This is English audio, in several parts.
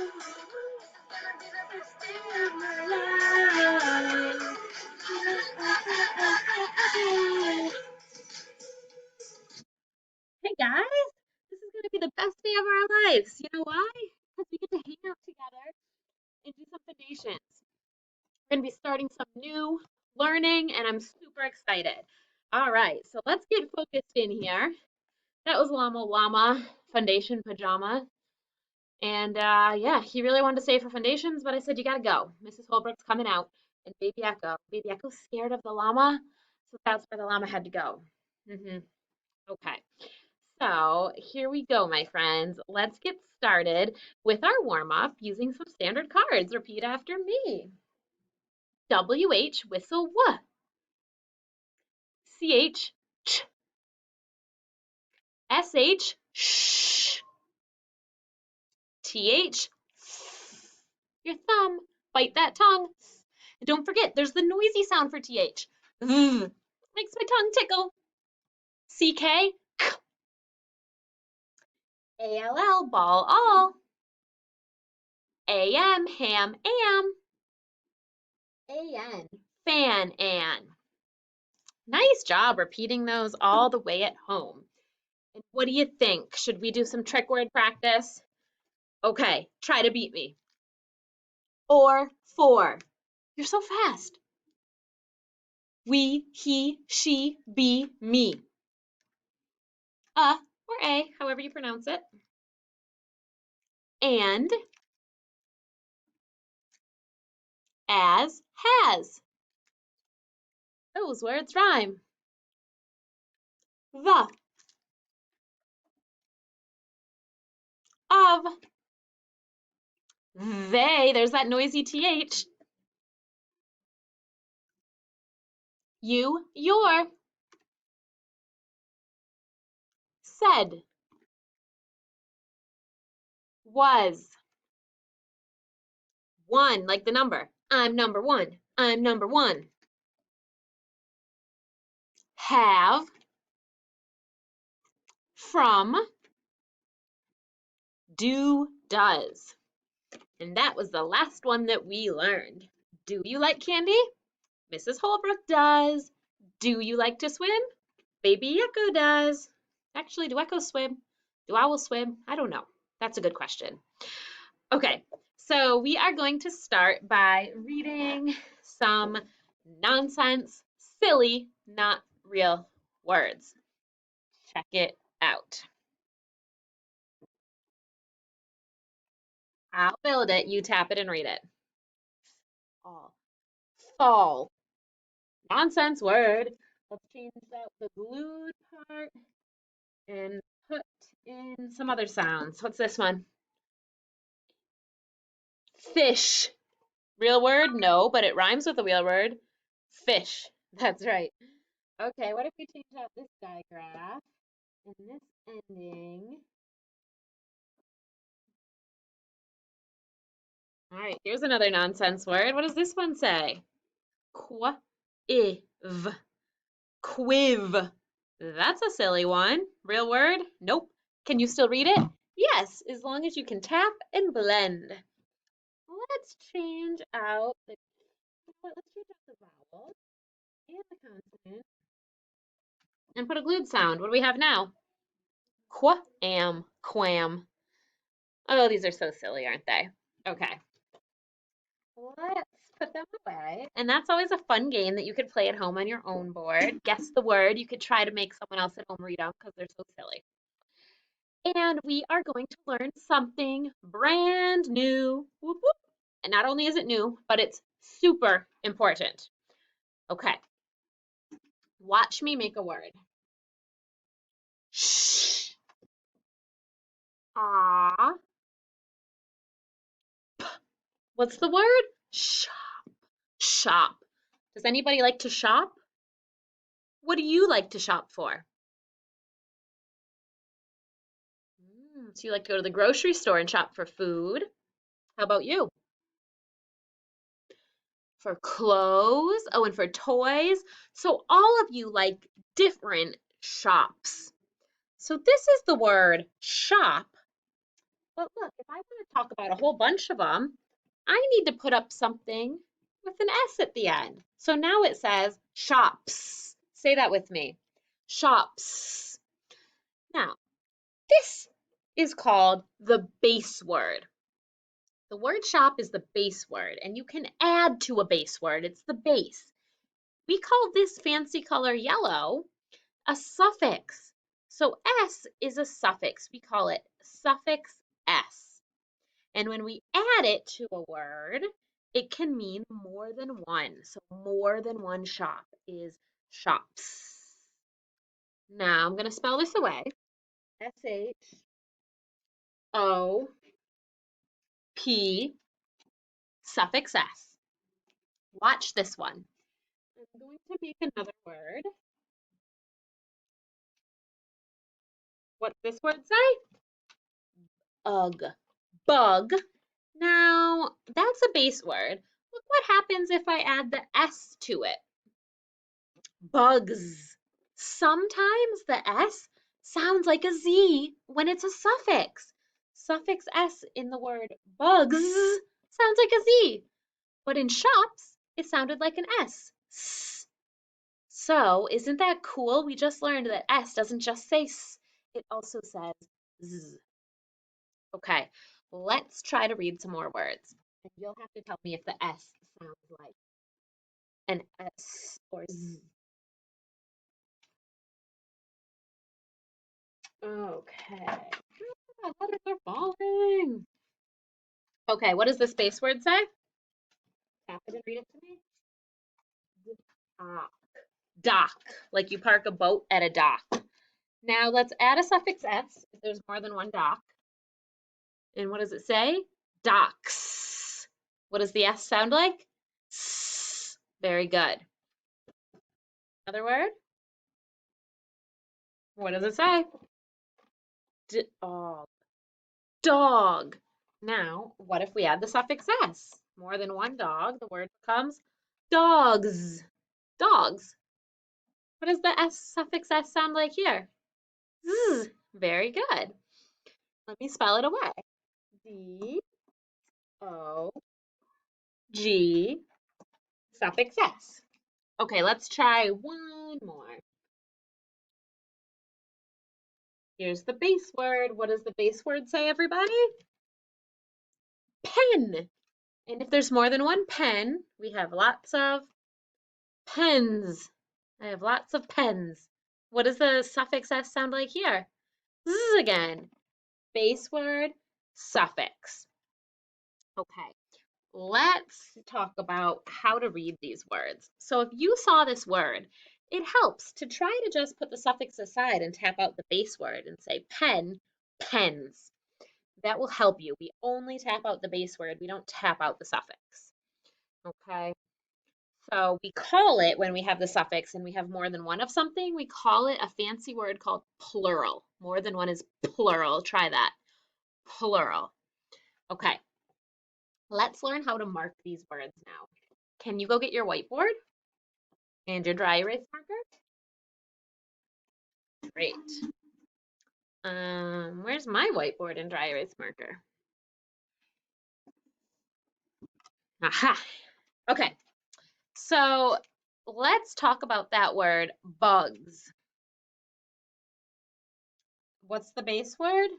Hey guys, this is going to be the best day of our lives. You know why? Because we get to hang out together and do some foundations. We're going to be starting some new learning, and I'm super excited. All right, so let's get focused in here. That was Llama Llama Foundation Pajama. And yeah, he really wanted to stay for foundations, but I said, you gotta go. Mrs. Holbrook's coming out. And Baby Echo. Baby Echo's scared of the llama, so that's where the llama had to go. Okay, so here we go, my friends. Let's get started with our warm-up using some standard cards. Repeat after me. WH, whistle W. CH, ch. SH, sh. TH, your thumb, bite that tongue. And don't forget, there's the noisy sound for TH. Makes my tongue tickle. CK, k. ALL, ball all. AM, ham, am. AN, fan, an. Nice job repeating those all the way at home. And what do you think? Should we do some trick word practice? Okay, try to beat me. Or, for. You're so fast. We, he, she, be, me. Or a, however you pronounce it. And, as, has. Those words rhyme. The, of, they, there's that noisy TH. You, your. Said, was. One, like the number. I'm number one. I'm number one. Have, from, do, does. And that was the last one that we learned. Do you like candy? Mrs. Holbrook does. Do you like to swim? Baby Echo does. Actually, do echoes swim? Do owls swim? I don't know. That's a good question. Okay, so we are going to start by reading some nonsense, silly, not real words. Check it out. I'll build it, you tap it and read it. Fall. Fall. Nonsense word. Let's change out the glued part and put in some other sounds. What's this one? Fish. Real word? No, but it rhymes with a real word. Fish. That's right. Okay, what if we change out this digraph and this ending? All right, here's another nonsense word. What does this one say? Quiv. Quiv. That's a silly one. Real word? Nope. Can you still read it? Yes, as long as you can tap and blend. Let's change out the vowel and the consonant and put a glued sound. What do we have now? Quam, quam. Oh, these are so silly, aren't they? Okay. Let's put them away. And that's always a fun game that you could play at home on your own board. Guess the word. You could try to make someone else at home read them because they're so silly. And we are going to learn something brand new. Whoop, whoop. And not only is it new, but it's super important. Okay. Watch me make a word. Shh. Ah. What's the word? Shop. Shop. Does anybody like to shop? What do you like to shop for? So you like to go to the grocery store and shop for food. How about you? For clothes. Oh, and for toys. So all of you like different shops. So this is the word shop, But look, if I want to talk about a whole bunch of them, I need to put up something with an S at the end. So now it says shops. Say that with me. Shops. Now, this is called the base word. The word shop is the base word, and you can add to a base word. It's the base. We call this fancy color yellow a suffix. So S is a suffix. We call it suffix S. And when we add it to a word, it can mean more than one. So more than one shop is shops. Now I'm going to spell this away. S-H-O-P suffix S. Watch this one. I'm going to make another word. What's this word say? Ugh. Bug. Now, that's a base word. Look what happens if I add the S to it. Bugs. Sometimes the S sounds like a Z when it's a suffix. Suffix S in the word bugs sounds like a Z, but in shops, it sounded like an S. So, isn't that cool? We just learned that S doesn't just say S, it also says Z. Okay, let's try to read some more words. And you'll have to tell me if the S sounds like an S or Z. Okay. Letters are falling. Okay, what does the space word say? Tap it and read it to me. Dock. Dock, like you park a boat at a dock. Now let's add a suffix S if there's more than one dock. And what does it say? Docks. What does the S sound like? S. Very good. Another word? What does it say? Dog. Dog. Now, what if we add the suffix S? More than one dog, the word becomes dogs. Dogs. What does the S suffix S sound like here? Z. Very good. Let me spell it away. D-O-G suffix S. Okay, let's try one more. Here's the base word. What does the base word say, everybody? Pen. And if there's more than one pen, we have lots of pens. I have lots of pens. What does the suffix S sound like here? Z again. Base word, suffix. Okay, let's talk about how to read these words. So if you saw this word, it helps to try to just put the suffix aside and tap out the base word and say pen, pens. That will help you. We only tap out the base word. We don't tap out the suffix. Okay. So we call it, when we have the suffix and we have more than one of something, we call it a fancy word called plural. More than one is plural. Try that. Plural. Okay. Let's learn how to mark these words now. Can you go get your whiteboard and your dry erase marker? Great. Where's my whiteboard and dry erase marker? Aha. Okay. So let's talk about that word, bugs. What's the base word?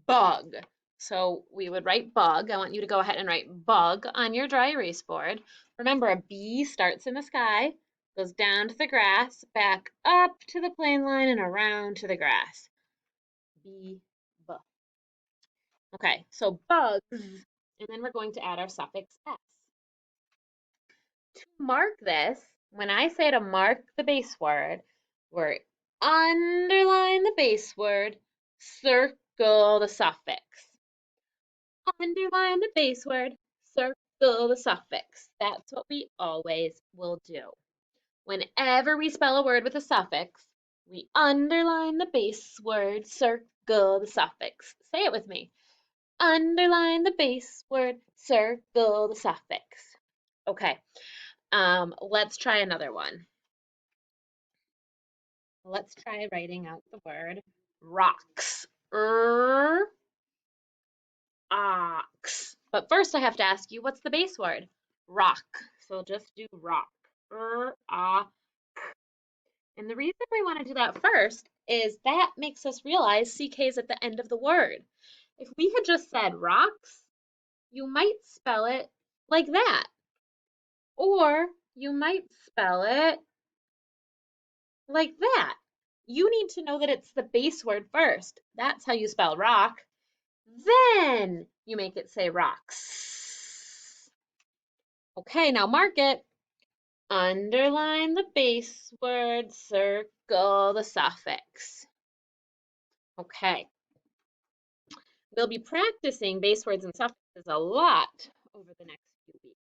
Bug. So we would write bug. I want you to go ahead and write bug on your dry erase board. Remember, a B starts in the sky, goes down to the grass, back up to the plane line, and around to the grass. B, B. Okay, so bugs, and then we're going to add our suffix S. To mark this, when I say to mark the base word, we're underline the base word, circle the suffix. Underline the base word, circle the suffix. That's what we always will do. Whenever we spell a word with a suffix, we underline the base word, circle the suffix. Say it with me. Underline the base word, circle the suffix. Okay, let's try another one. Let's try writing out the word rocks. ox. But first I have to ask you, what's the base word? Rock. So just do rock. Ah. And the reason we want to do that first is that makes us realize CK is at the end of the word. If we had just said rocks, you might spell it like that. Or you might spell it like that. You need to know that it's the base word first. That's how you spell rock. Then you make it say rocks. Okay, now mark it. Underline the base word, circle the suffix. Okay. We'll be practicing base words and suffixes a lot over the next few weeks.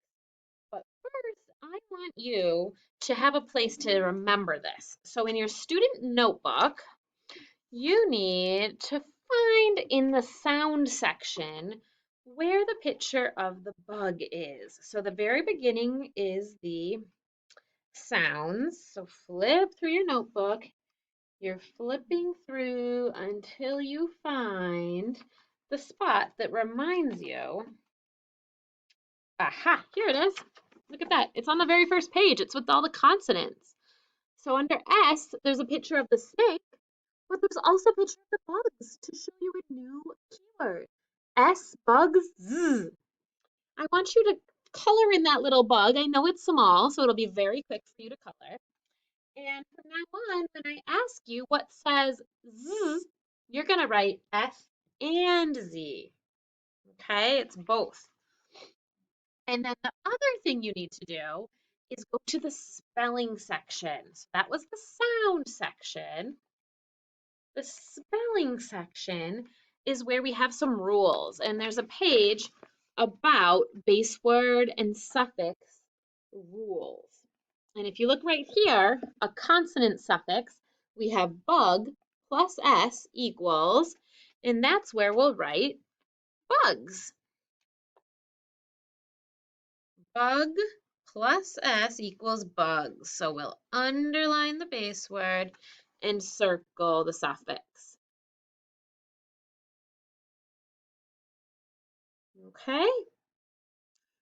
But first, I want you to have a place to remember this. So in your student notebook, you need to find in the sound section where the picture of the bug is. So the very beginning is the sounds. So flip through your notebook. You're flipping through until you find the spot that reminds you. Aha, here it is. Look at that. It's on the very first page. It's with all the consonants. So under S, there's a picture of the snake, but there's also a picture of the bugs to show you a new keyword. S, bugs, Z. I want you to color in that little bug. I know it's small, so it'll be very quick for you to color. And from now on, when I ask you what says Z, you're going to write S and Z. Okay, it's both. And then the other thing you need to do is go to the spelling section. So that was the sound section. The spelling section is where we have some rules, and there's a page about base word and suffix rules. And if you look right here, a consonant suffix, we have bug plus S equals, and that's where we'll write bugs. Bug plus S equals bugs. So we'll underline the base word and circle the suffix. Okay?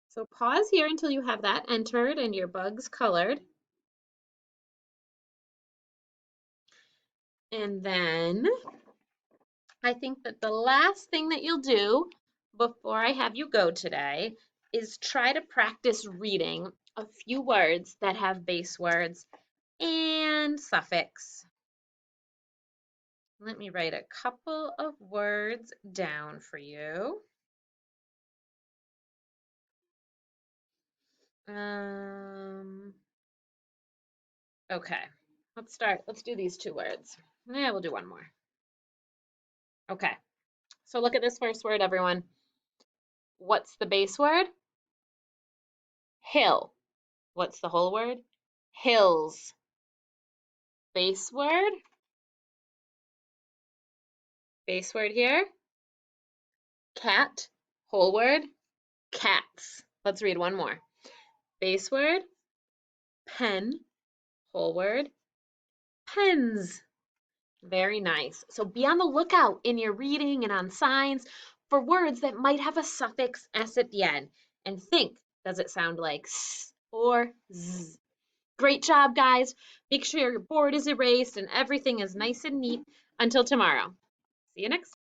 So pause here until you have that entered and your bugs colored. And then I think that the last thing that you'll do before I have you go today is try to practice reading a few words that have base words and suffix. Let me write a couple of words down for you. Okay, let's start. Let's do these two words. Yeah, we'll do one more. Okay, so look at this first word, everyone. What's the base word? Hill. What's the whole word? Hills. Base word. Base word here. Cat. Whole word. Cats. Let's read one more. Base word. Pen. Whole word. Pens. Very nice. So be on the lookout in your reading and on signs for words that might have a suffix S at the end. And think, does it sound like S or Z? Great job, guys. Make sure your board is erased and everything is nice and neat. Until tomorrow. See you next time.